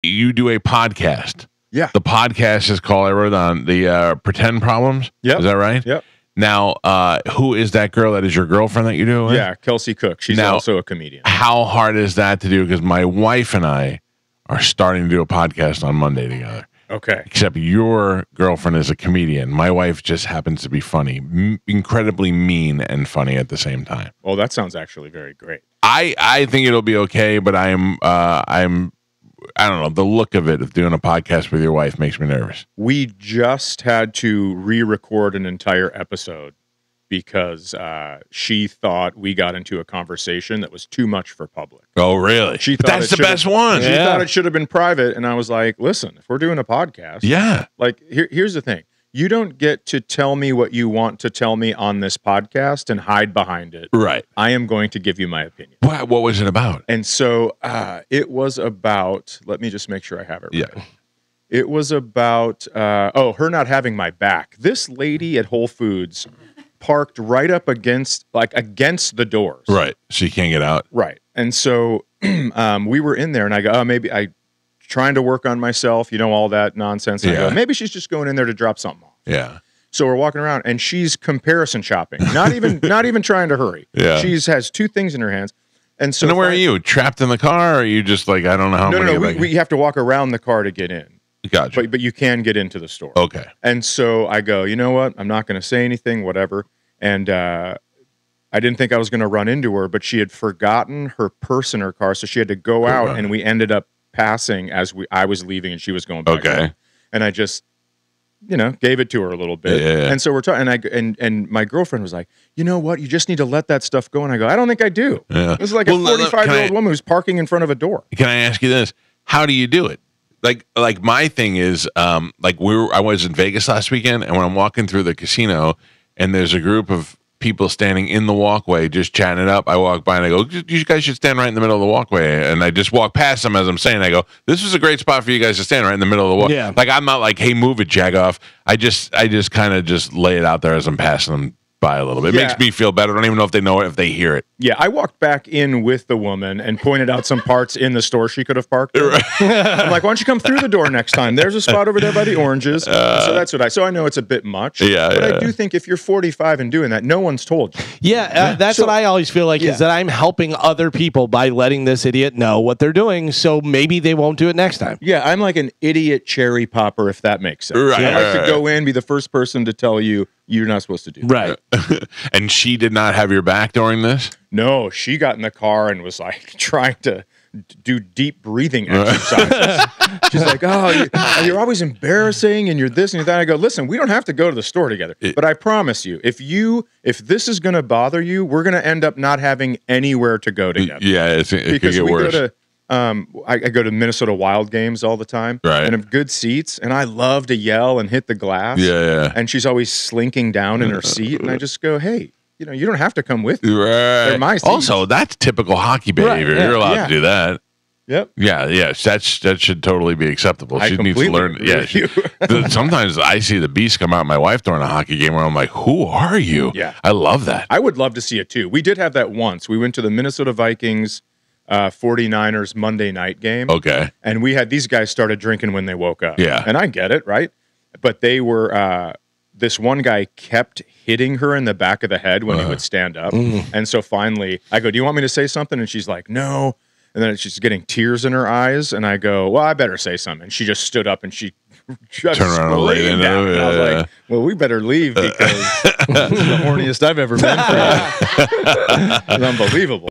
you do a podcast. Yeah. The podcast is called, I wrote on the Pretend Problems. Yep. Is that right? Yep. Now, who is that girl that is your girlfriend that you do it with? Yeah, Kelsey Cook. She's also a comedian. How hard is that to do? Because my wife and I are starting to do a podcast on Monday together. Okay. Except your girlfriend is a comedian. My wife just happens to be funny, incredibly mean and funny at the same time. Well, that sounds actually very great. I think it'll be okay, but I don't know, the look of it of doing a podcast with your wife makes me nervous. We just had to re-record an entire episode because she thought we got into a conversation that was too much for public. Oh, really? But that's the best one. She thought it should have been private, and I was like, listen, if we're doing a podcast, like here's the thing. You don't get to tell me what you want to tell me on this podcast and hide behind it. Right. I am going to give you my opinion. What was it about? And so it was about, let me just make sure I have it right. Yeah. It was about, her not having my back. This lady at Whole Foods parked right up against the doors. Right. So you can't get out. Right. And so we were in there, and I go, maybe I trying to work on myself, all that nonsense. And I go, maybe she's just going in there to drop something off. Yeah. So we're walking around, and she's comparison shopping, not even trying to hurry. Yeah. She has two things in her hands. And so then where are you? Trapped in the car, or are you just like, I don't know how many? No, we have to walk around the car to get in. Gotcha. But you can get into the store. Okay. And so I go, you know what? I'm not going to say anything, whatever. And I didn't think I was going to run into her, but she had forgotten her purse in her car, so she had to go out, and we ended up passing as I was leaving, and she was going back. Okay. Home. And I just, gave it to her a little bit. Yeah. And so we're talking, and my girlfriend was like, you know what? You just need to let that stuff go. And I go, I don't think I do. Yeah. This is like a 45-year-old woman who's parking in front of a door. Can I ask you this? How do you do it? Like my thing is, I was in Vegas last weekend, and when I'm walking through the casino, and there's a group of people standing in the walkway just chatting it up, I walk by and I go, you guys should stand right in the middle of the walkway. And I just walk past them as I'm saying, I go, this is a great spot for you guys to stand right in the middle of the walkway. Yeah. Like, I'm not like, hey, move it, Jagoff. I just kind of just lay it out there as I'm passing them by a little bit. It makes me feel better. I don't even know if they know it, if they hear it. Yeah, I walked back in with the woman and pointed out some parts in the store she could have parked in. I'm like, why don't you come through the door next time? There's a spot over there by the oranges. So that's what I know it's a bit much. But I do think if you're 45 and doing that, no one's told you. Yeah, that's what I always feel like is that I'm helping other people by letting this idiot know what they're doing, so maybe they won't do it next time. Yeah, I'm like an idiot cherry popper, if that makes sense. Right, I like to go in, be the first person to tell you you're not supposed to do that. Right. And she did not have your back during this? No, she got in the car and was like trying to do deep breathing exercises. She's like, you're always embarrassing and you're this and you're that. I go, listen, we don't have to go to the store together. But I promise you, if this is going to bother you, we're going to end up not having anywhere to go together. Yeah, it could get worse. I go to Minnesota Wild games all the time, right? And have good seats, and I love to yell and hit the glass. Yeah. And she's always slinking down in her seat, and I just go, "Hey, you don't have to come with me. Right. They're my seats." Also, that's typical hockey behavior. Right, You're allowed to do that. Yep. Yeah. That should totally be acceptable. She needs to learn. Yeah. Sometimes I see the beast come out my wife during a hockey game where I'm like, who are you? Yeah. I love that. I would love to see it too. We did have that once. We went to the Minnesota Vikings 49ers Monday night game. Okay. And we had these guys started drinking when they woke up. Yeah. And I get it, right? But they were, this one guy kept hitting her in the back of the head when he would stand up. And so finally, I go, do you want me to say something? And she's like, no. And then she's getting tears in her eyes. And I go, well, I better say something. And she just stood up and she just turned around and laid down. And I was like, well, we better leave because this is the horniest I've ever been for you. It's unbelievable.